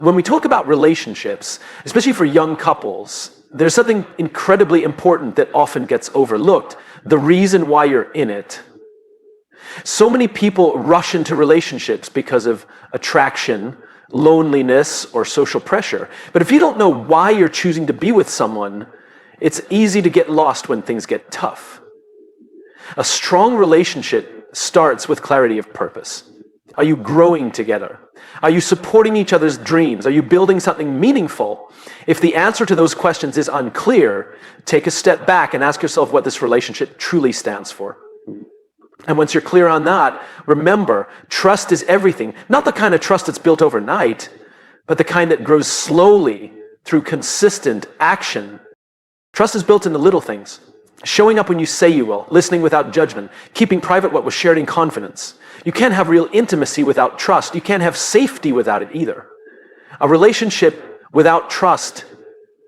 When we talk about relationships, especially for young couples, there's something incredibly important that often gets overlooked: the reason why you're in it. So many people rush into relationships because of attraction, loneliness, or social pressure. But if you don't know why you're choosing to be with someone, it's easy to get lost when things get tough. A strong relationship starts with clarity of purpose. Are you growing together? Are you supporting each other's dreams? Are you building something meaningful? If the answer to those questions is unclear, take a step back and ask yourself what this relationship truly stands for. And once you're clear on that, remember, trust is everything. Not the kind of trust that's built overnight, but the kind that grows slowly through consistent action. Trust is built in the little things. Showing up when you say you will, listening without judgment, keeping private what was shared in confidence. You can't have real intimacy without trust. You can't have safety without it either. A relationship without trust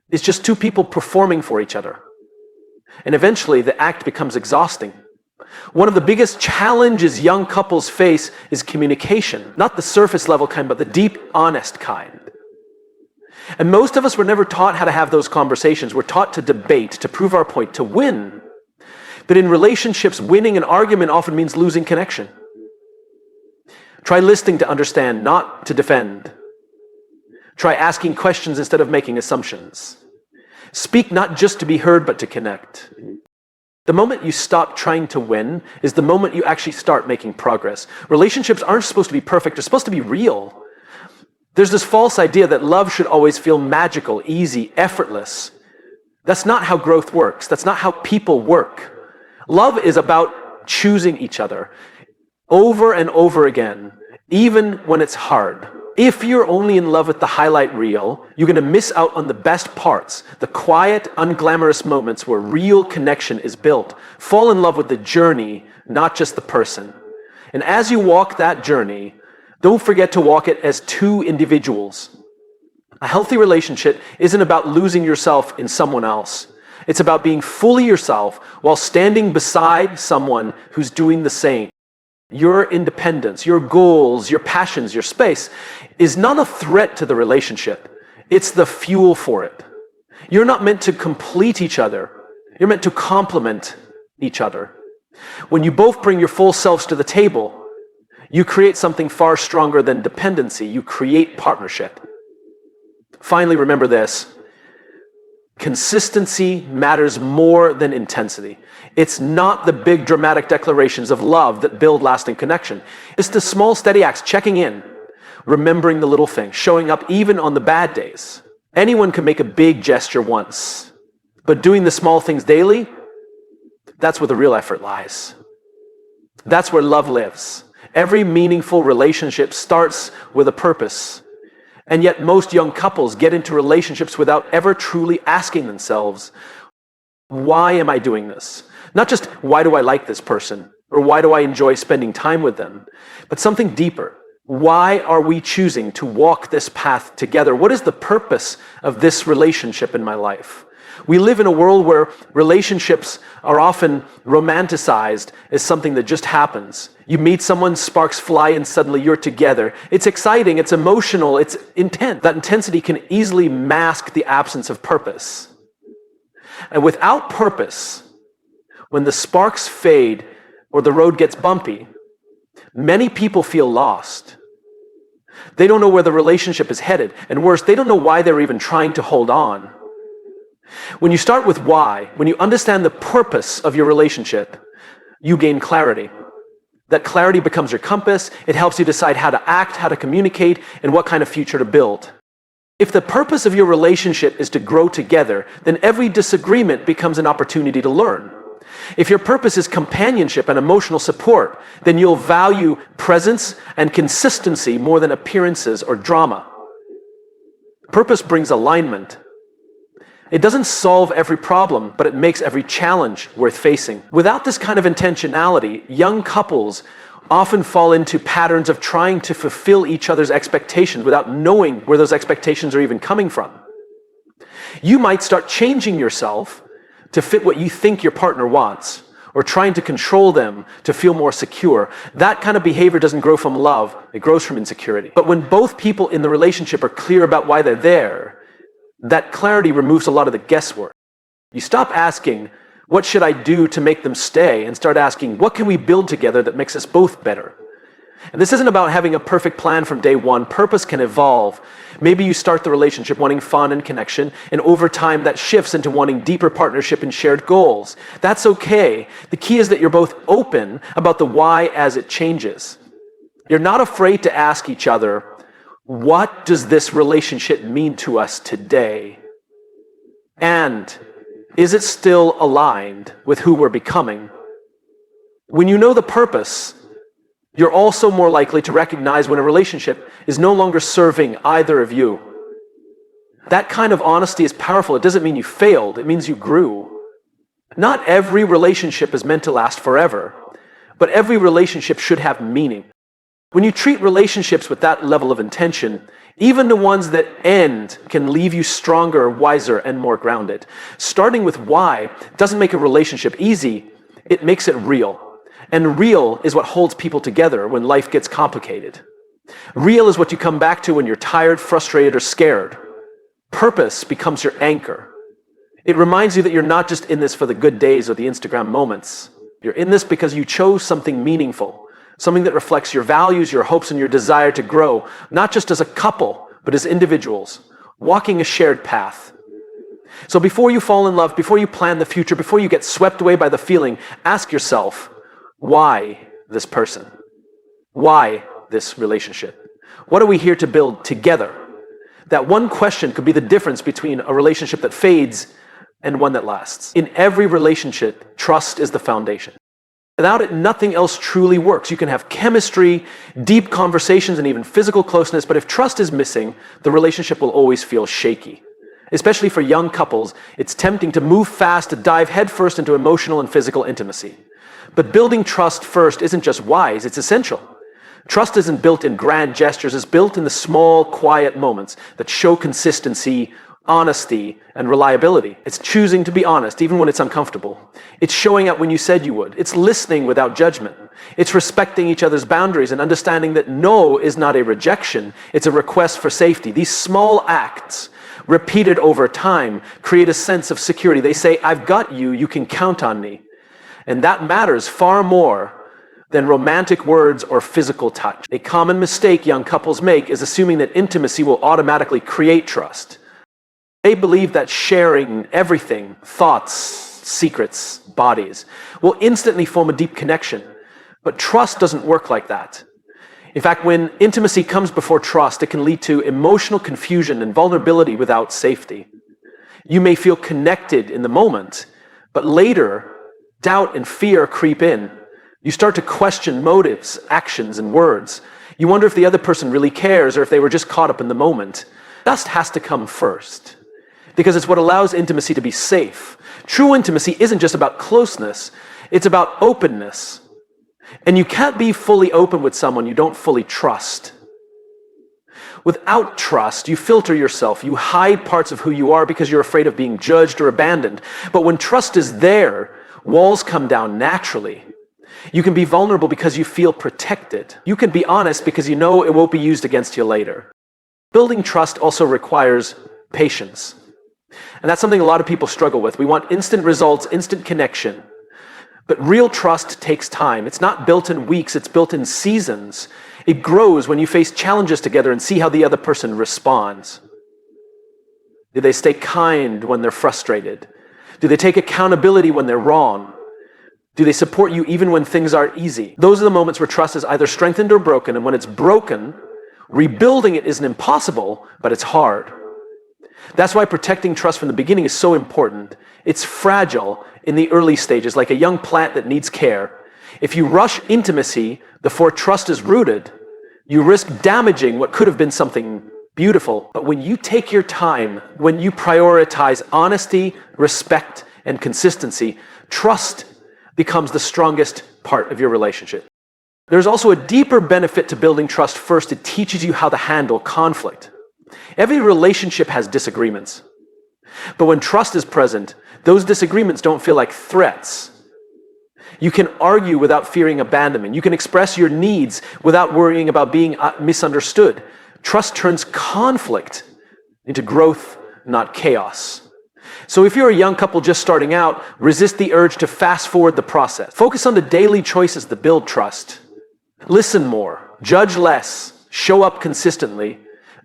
is just two people performing for each other. And eventually the act becomes exhausting. One of the biggest challenges young couples face is communication. Not the surface level kind, but the deep, honest kind. And most of us were never taught how to have those conversations. We're taught to debate, to prove our point, to win. But in relationships, winning an argument often means losing connection. Try listening to understand, not to defend. Try asking questions instead of making assumptions. Speak not just to be heard, but to connect. The moment you stop trying to win is the moment you actually start making progress. Relationships aren't supposed to be perfect, they're supposed to be real. There's this false idea that love should always feel magical, easy, effortless. That's not how growth works. That's not how people work. Love is about choosing each other over and over again, even when it's hard. If you're only in love with the highlight reel, you're going to miss out on the best parts, the quiet, unglamorous moments where real connection is built. Fall in love with the journey, not just the person. And as you walk that journey, don't forget to walk it as two individuals. A healthy relationship isn't about losing yourself in someone else. It's about being fully yourself while standing beside someone who's doing the same. Your independence, your goals, your passions, your space is not a threat to the relationship. It's the fuel for it. You're not meant to complete each other. You're meant to complement each other. When you both bring your full selves to the table, you create something far stronger than dependency. You create partnership. Finally, remember this. Consistency matters more than intensity. It's not the big dramatic declarations of love that build lasting connection. It's the small steady acts, checking in, remembering the little things, showing up even on the bad days. Anyone can make a big gesture once, but doing the small things daily, that's where the real effort lies. That's where love lives. Every meaningful relationship starts with a purpose. And yet most young couples get into relationships without ever truly asking themselves, why am I doing this? Not just, why do I like this person? Or why do I enjoy spending time with them? But something deeper. Why are we choosing to walk this path together? What is the purpose of this relationship in my life? We live in a world where relationships are often romanticized as something that just happens. You meet someone, sparks fly, and suddenly you're together. It's exciting, it's emotional, it's intense. That intensity can easily mask the absence of purpose. And without purpose, when the sparks fade or the road gets bumpy, many people feel lost. They don't know where the relationship is headed. And worse, they don't know why they're even trying to hold on. When you start with why, when you understand the purpose of your relationship, you gain clarity. That clarity becomes your compass. It helps you decide how to act, how to communicate, and what kind of future to build. If the purpose of your relationship is to grow together, then every disagreement becomes an opportunity to learn. If your purpose is companionship and emotional support, then you'll value presence and consistency more than appearances or drama. Purpose brings alignment. It doesn't solve every problem, but it makes every challenge worth facing. Without this kind of intentionality, young couples often fall into patterns of trying to fulfill each other's expectations without knowing where those expectations are even coming from. You might start changing yourself to fit what you think your partner wants, or trying to control them to feel more secure. That kind of behavior doesn't grow from love, it grows from insecurity. But when both people in the relationship are clear about why they're there, that clarity removes a lot of the guesswork. You stop asking, what should I do to make them stay? And start asking, what can we build together that makes us both better? And this isn't about having a perfect plan from day one. Purpose can evolve. Maybe you start the relationship wanting fun and connection, and over time that shifts into wanting deeper partnership and shared goals. That's okay. The key is that you're both open about the why as it changes. You're not afraid to ask each other, what does this relationship mean to us today? And is it still aligned with who we're becoming? When you know the purpose, you're also more likely to recognize when a relationship is no longer serving either of you. That kind of honesty is powerful. It doesn't mean you failed. It means you grew. Not every relationship is meant to last forever, but every relationship should have meaning. When you treat relationships with that level of intention, even the ones that end can leave you stronger, wiser, and more grounded. Starting with why doesn't make a relationship easy. It makes it real. And real is what holds people together when life gets complicated. Real is what you come back to when you're tired, frustrated, or scared. Purpose becomes your anchor. It reminds you that you're not just in this for the good days or the Instagram moments. You're in this because you chose something meaningful, something that reflects your values, your hopes, and your desire to grow, not just as a couple, but as individuals, walking a shared path. So before you fall in love, before you plan the future, before you get swept away by the feeling, ask yourself, why this person? Why this relationship? What are we here to build together? That one question could be the difference between a relationship that fades and one that lasts. In every relationship, trust is the foundation. Without it, nothing else truly works. You can have chemistry, deep conversations, and even physical closeness, but if trust is missing, the relationship will always feel shaky. Especially for young couples, it's tempting to move fast, to dive headfirst into emotional and physical intimacy. But building trust first isn't just wise, it's essential. Trust isn't built in grand gestures, it's built in the small, quiet moments that show consistency, honesty, and reliability. It's choosing to be honest, even when it's uncomfortable. It's showing up when you said you would. It's listening without judgment. It's respecting each other's boundaries and understanding that no is not a rejection, it's a request for safety. These small acts, repeated over time, create a sense of security. They say, I've got you, you can count on me. And that matters far more than romantic words or physical touch. A common mistake young couples make is assuming that intimacy will automatically create trust. They believe that sharing everything, thoughts, secrets, bodies, will instantly form a deep connection. But trust doesn't work like that. In fact, when intimacy comes before trust, it can lead to emotional confusion and vulnerability without safety. You may feel connected in the moment, but later, doubt and fear creep in. You start to question motives, actions, and words. You wonder if the other person really cares or if they were just caught up in the moment. Trust has to come first, because it's what allows intimacy to be safe. True intimacy isn't just about closeness, it's about openness. And you can't be fully open with someone you don't fully trust. Without trust, you filter yourself, you hide parts of who you are because you're afraid of being judged or abandoned. But when trust is there, walls come down naturally. You can be vulnerable because you feel protected. You can be honest because you know it won't be used against you later. Building trust also requires patience. And that's something a lot of people struggle with. We want instant results, instant connection. But real trust takes time. It's not built in weeks, it's built in seasons. It grows when you face challenges together and see how the other person responds. Do they stay kind when they're frustrated? Do they take accountability when they're wrong? Do they support you even when things aren't easy? Those are the moments where trust is either strengthened or broken, and when it's broken, rebuilding it isn't impossible, but it's hard. That's why protecting trust from the beginning is so important. It's fragile in the early stages, like a young plant that needs care. If you rush intimacy before trust is rooted, you risk damaging what could have been something beautiful. But when you take your time, when you prioritize honesty, respect, and consistency, trust becomes the strongest part of your relationship. There's also a deeper benefit to building trust first. It teaches you how to handle conflict. Every relationship has disagreements. But when trust is present, those disagreements don't feel like threats. You can argue without fearing abandonment. You can express your needs without worrying about being misunderstood. Trust turns conflict into growth, not chaos. So if you're a young couple just starting out, resist the urge to fast forward the process. Focus on the daily choices that build trust. Listen more, judge less, show up consistently,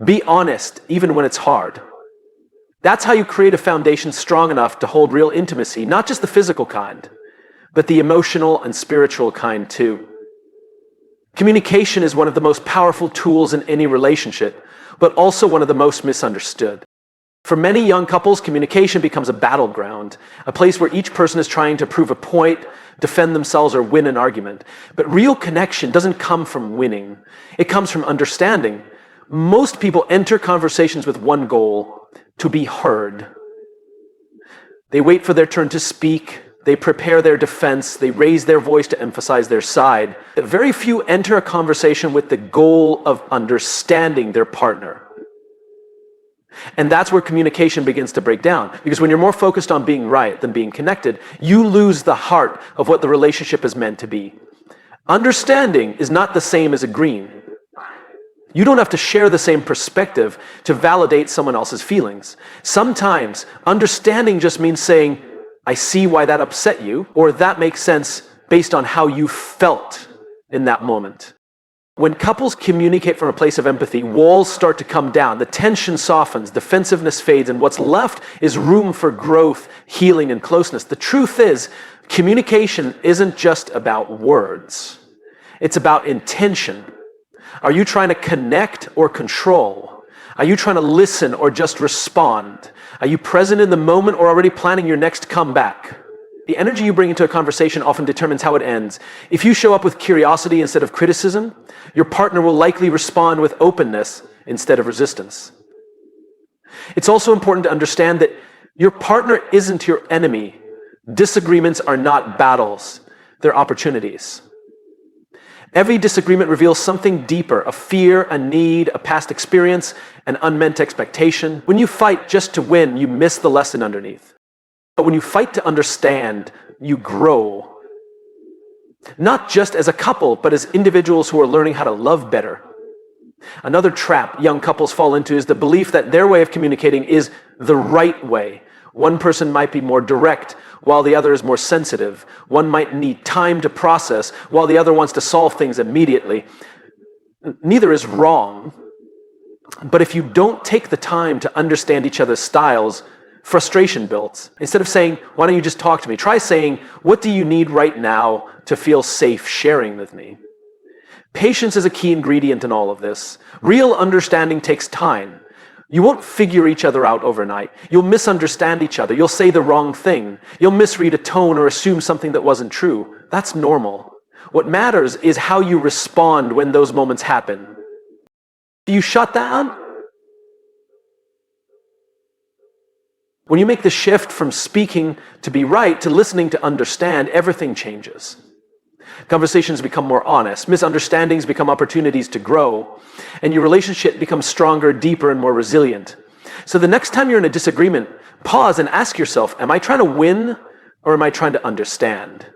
be honest even when it's hard. That's how you create a foundation strong enough to hold real intimacy, not just the physical kind, but the emotional and spiritual kind too. Communication is one of the most powerful tools in any relationship, but also one of the most misunderstood. For many young couples, communication becomes a battleground, a place where each person is trying to prove a point, defend themselves, or win an argument. But real connection doesn't come from winning. It comes from understanding. Most people enter conversations with one goal: to be heard. They wait for their turn to speak. They prepare their defense. They raise their voice to emphasize their side. Very few enter a conversation with the goal of understanding their partner. And that's where communication begins to break down. Because when you're more focused on being right than being connected, you lose the heart of what the relationship is meant to be. Understanding is not the same as agreeing. You don't have to share the same perspective to validate someone else's feelings. Sometimes understanding just means saying, I see why that upset you, or that makes sense based on how you felt in that moment. When couples communicate from a place of empathy, walls start to come down, the tension softens, defensiveness fades, and what's left is room for growth, healing, and closeness. The truth is, communication isn't just about words. It's about intention. Are you trying to connect or control? Are you trying to listen or just respond? Are you present in the moment or already planning your next comeback? The energy you bring into a conversation often determines how it ends. If you show up with curiosity instead of criticism, your partner will likely respond with openness instead of resistance. It's also important to understand that your partner isn't your enemy. Disagreements are not battles, they're opportunities. Every disagreement reveals something deeper, a fear, a need, a past experience, an unmet expectation. When you fight just to win, you miss the lesson underneath. But when you fight to understand, you grow. Not just as a couple, but as individuals who are learning how to love better. Another trap young couples fall into is the belief that their way of communicating is the right way. One person might be more direct, while the other is more sensitive. One might need time to process, while the other wants to solve things immediately. Neither is wrong. But if you don't take the time to understand each other's styles, frustration builds. Instead of saying, why don't you just talk to me? Try saying, what do you need right now to feel safe sharing with me? Patience is a key ingredient in all of this. Real understanding takes time. You won't figure each other out overnight. You'll misunderstand each other. You'll say the wrong thing. You'll misread a tone or assume something that wasn't true. That's normal. What matters is how you respond when those moments happen. Do you shut down? When you make the shift from speaking to be right to listening to understand, everything changes. Conversations become more honest, misunderstandings become opportunities to grow, and your relationship becomes stronger, deeper, and more resilient. So the next time you're in a disagreement, pause and ask yourself, am I trying to win or am I trying to understand?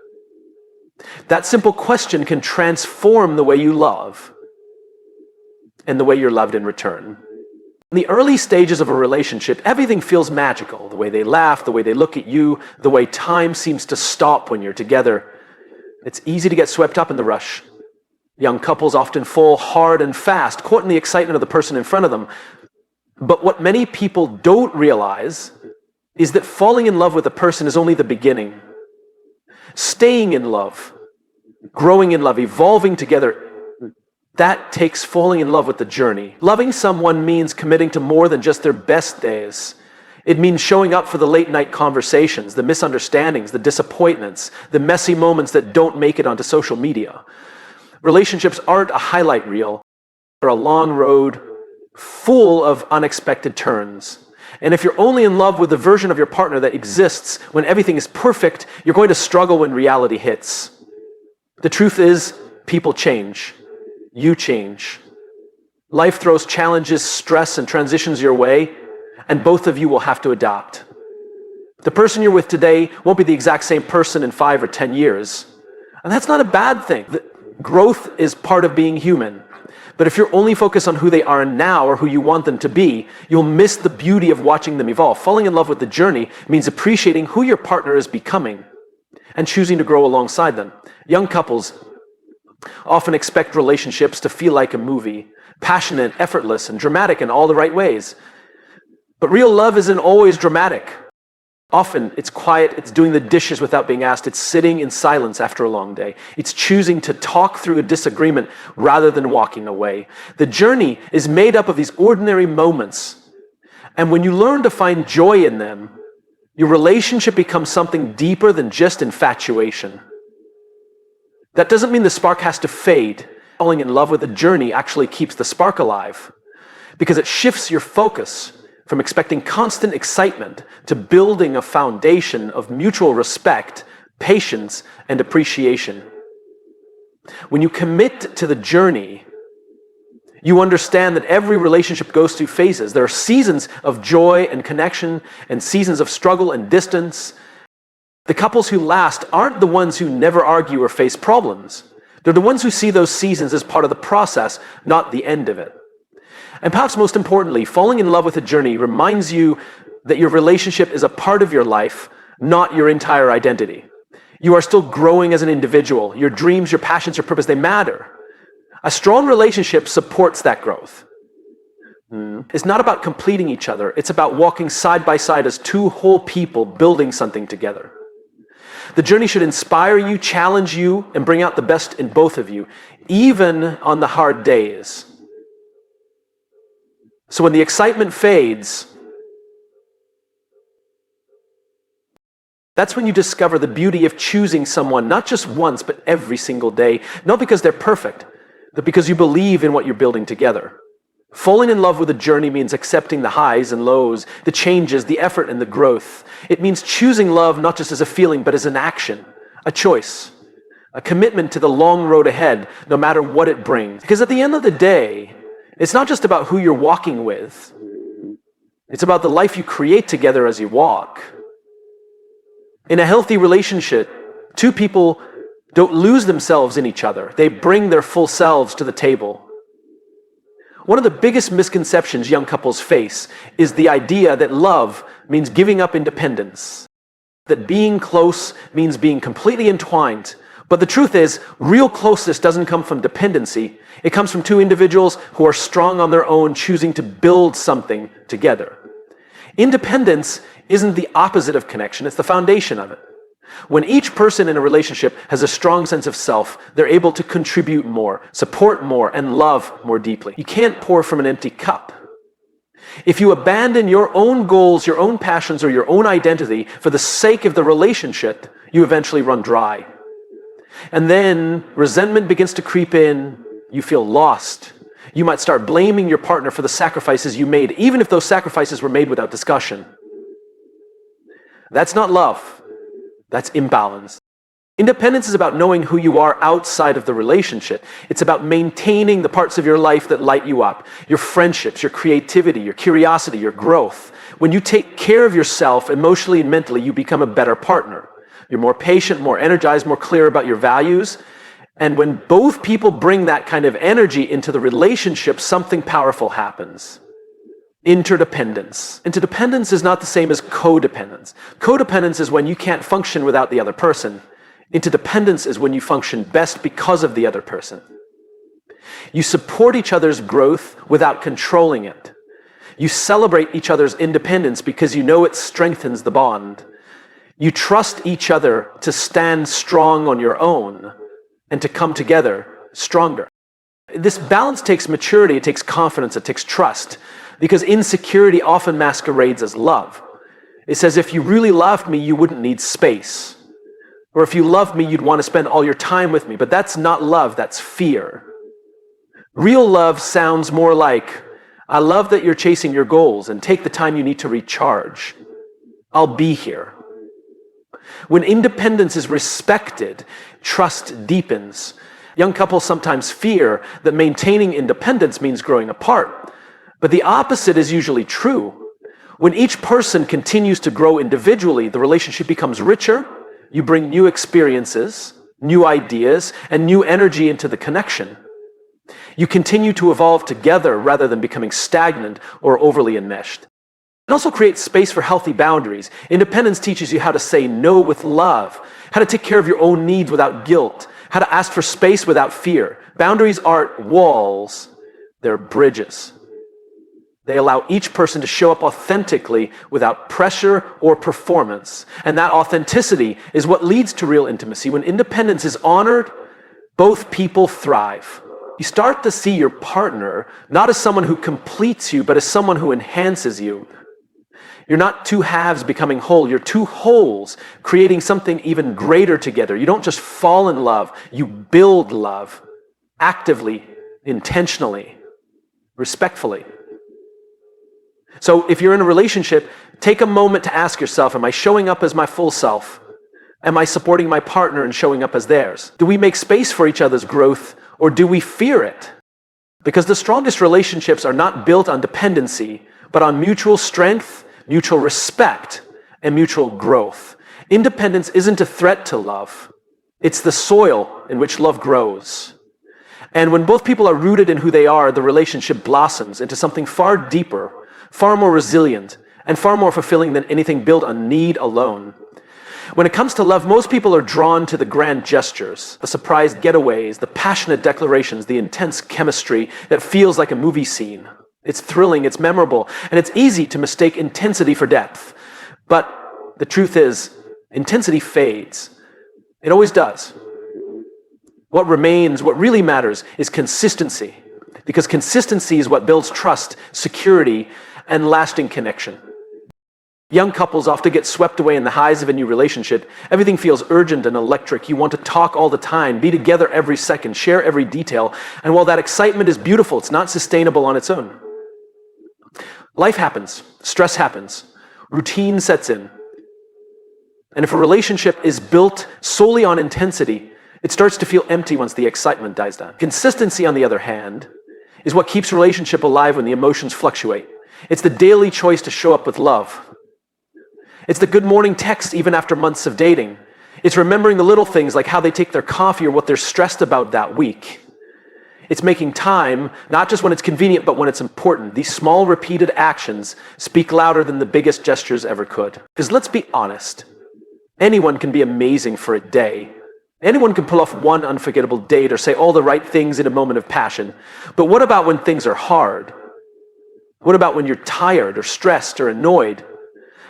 That simple question can transform the way you love and the way you're loved in return. In the early stages of a relationship, everything feels magical. The way they laugh, the way they look at you, the way time seems to stop when you're together. It's easy to get swept up in the rush. Young couples often fall hard and fast, caught in the excitement of the person in front of them. But what many people don't realize is that falling in love with a person is only the beginning. Staying in love, growing in love, evolving together, that takes falling in love with the journey. Loving someone means committing to more than just their best days. It means showing up for the late night conversations, the misunderstandings, the disappointments, the messy moments that don't make it onto social media. Relationships aren't a highlight reel. They're a long road full of unexpected turns. And if you're only in love with the version of your partner that exists when everything is perfect, you're going to struggle when reality hits. The truth is, people change. You change. Life throws challenges, stress, and transitions your way, and both of you will have to adapt. The person you're with today won't be the exact same person in 5 or 10 years. And that's not a bad thing. Growth is part of being human. But if you're only focused on who they are now or who you want them to be, you'll miss the beauty of watching them evolve. Falling in love with the journey means appreciating who your partner is becoming and choosing to grow alongside them. Young couples often expect relationships to feel like a movie, passionate, effortless, and dramatic in all the right ways. But real love isn't always dramatic. Often it's quiet, it's doing the dishes without being asked, it's sitting in silence after a long day. It's choosing to talk through a disagreement rather than walking away. The journey is made up of these ordinary moments. And when you learn to find joy in them, your relationship becomes something deeper than just infatuation. That doesn't mean the spark has to fade. Falling in love with the journey actually keeps the spark alive because it shifts your focus from expecting constant excitement to building a foundation of mutual respect, patience, and appreciation. When you commit to the journey, you understand that every relationship goes through phases. There are seasons of joy and connection and seasons of struggle and distance. The couples who last aren't the ones who never argue or face problems. They're the ones who see those seasons as part of the process, not the end of it. And perhaps most importantly, falling in love with a journey reminds you that your relationship is a part of your life, not your entire identity. You are still growing as an individual. Your dreams, your passions, your purpose, they matter. A strong relationship supports that growth. It's not about completing each other. It's about walking side by side as two whole people building something together. The journey should inspire you, challenge you, and bring out the best in both of you, even on the hard days. So when the excitement fades, that's when you discover the beauty of choosing someone, not just once, but every single day, not because they're perfect, but because you believe in what you're building together. Falling in love with a journey means accepting the highs and lows, the changes, the effort, and the growth. It means choosing love not just as a feeling, but as an action, a choice, a commitment to the long road ahead, no matter what it brings. Because at the end of the day, it's not just about who you're walking with. It's about the life you create together as you walk. In a healthy relationship, two people don't lose themselves in each other. They bring their full selves to the table. One of the biggest misconceptions young couples face is the idea that love means giving up independence, that being close means being completely entwined. But the truth is, real closeness doesn't come from dependency. It comes from two individuals who are strong on their own, choosing to build something together. Independence isn't the opposite of connection, it's the foundation of it. When each person in a relationship has a strong sense of self, they're able to contribute more, support more, and love more deeply. You can't pour from an empty cup. If you abandon your own goals, your own passions, or your own identity for the sake of the relationship, you eventually run dry. And then resentment begins to creep in. You feel lost. You might start blaming your partner for the sacrifices you made, even if those sacrifices were made without discussion. That's not love. That's imbalance. Independence is about knowing who you are outside of the relationship. It's about maintaining the parts of your life that light you up. Your friendships, your creativity, your curiosity, your growth. When you take care of yourself emotionally and mentally, you become a better partner. You're more patient, more energized, more clear about your values. And when both people bring that kind of energy into the relationship, something powerful happens. Interdependence. Interdependence is not the same as codependence. Codependence is when you can't function without the other person. Interdependence is when you function best because of the other person. You support each other's growth without controlling it. You celebrate each other's independence because you know it strengthens the bond. You trust each other to stand strong on your own and to come together stronger. This balance takes maturity, it takes confidence, it takes trust. Because insecurity often masquerades as love. It says, if you really loved me, you wouldn't need space. Or if you loved me, you'd want to spend all your time with me. But that's not love, that's fear. Real love sounds more like, I love that you're chasing your goals and take the time you need to recharge. I'll be here. When independence is respected, trust deepens. Young couples sometimes fear that maintaining independence means growing apart. But the opposite is usually true. When each person continues to grow individually, the relationship becomes richer, you bring new experiences, new ideas, and new energy into the connection. You continue to evolve together rather than becoming stagnant or overly enmeshed. It also creates space for healthy boundaries. Independence teaches you how to say no with love, how to take care of your own needs without guilt, how to ask for space without fear. Boundaries aren't walls, they're bridges. They allow each person to show up authentically without pressure or performance. And that authenticity is what leads to real intimacy. When independence is honored, both people thrive. You start to see your partner not as someone who completes you, but as someone who enhances you. You're not two halves becoming whole. You're two wholes creating something even greater together. You don't just fall in love. You build love actively, intentionally, respectfully. So if you're in a relationship, take a moment to ask yourself, am I showing up as my full self? Am I supporting my partner and showing up as theirs? Do we make space for each other's growth, or do we fear it? Because the strongest relationships are not built on dependency, but on mutual strength, mutual respect, and mutual growth. Independence isn't a threat to love. It's the soil in which love grows. And when both people are rooted in who they are, the relationship blossoms into something far deeper, far more resilient, and far more fulfilling than anything built on need alone. When it comes to love, most people are drawn to the grand gestures, the surprise getaways, the passionate declarations, the intense chemistry that feels like a movie scene. It's thrilling, it's memorable, and it's easy to mistake intensity for depth. But the truth is, intensity fades. It always does. What remains, what really matters, is consistency. Because consistency is what builds trust, security, and lasting connection. Young couples often get swept away in the highs of a new relationship. Everything feels urgent and electric. You want to talk all the time, be together every second, share every detail. And while that excitement is beautiful, it's not sustainable on its own. Life happens, stress happens, routine sets in. And if a relationship is built solely on intensity, it starts to feel empty once the excitement dies down. Consistency, on the other hand, is what keeps a relationship alive when the emotions fluctuate. It's the daily choice to show up with love. It's the good morning text even after months of dating. It's remembering the little things like how they take their coffee or what they're stressed about that week. It's making time, not just when it's convenient, but when it's important. These small repeated actions speak louder than the biggest gestures ever could. Because let's be honest, anyone can be amazing for a day. Anyone can pull off one unforgettable date or say all the right things in a moment of passion. But what about when things are hard? What about when you're tired or stressed or annoyed?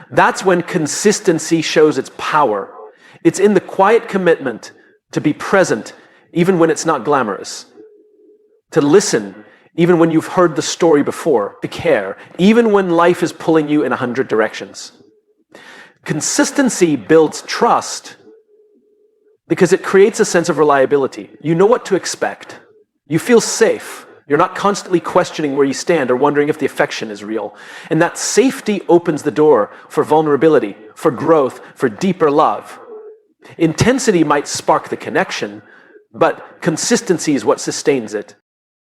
That's when consistency shows its power. It's in the quiet commitment to be present even when it's not glamorous. To listen even when you've heard the story before. To care even when life is pulling you in 100 directions. Consistency builds trust because it creates a sense of reliability. You know what to expect. You feel safe. You're not constantly questioning where you stand or wondering if the affection is real. And that safety opens the door for vulnerability, for growth, for deeper love. Intensity might spark the connection, but consistency is what sustains it.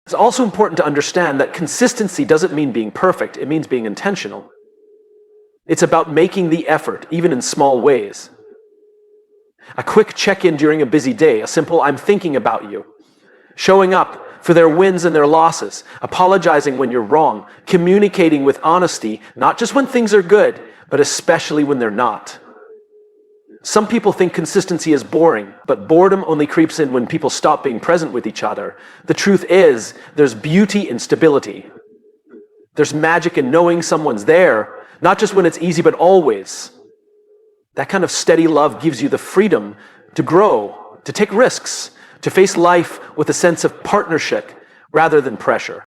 It's also important to understand that consistency doesn't mean being perfect. It means being intentional. It's about making the effort, even in small ways. A quick check-in during a busy day, a simple "I'm thinking about you." Showing up for their wins and their losses, apologizing when you're wrong, communicating with honesty, not just when things are good, but especially when they're not. Some people think consistency is boring, but boredom only creeps in when people stop being present with each other. The truth is, there's beauty in stability. There's magic in knowing someone's there, not just when it's easy, but always. That kind of steady love gives you the freedom to grow, to take risks, to face life with a sense of partnership rather than pressure.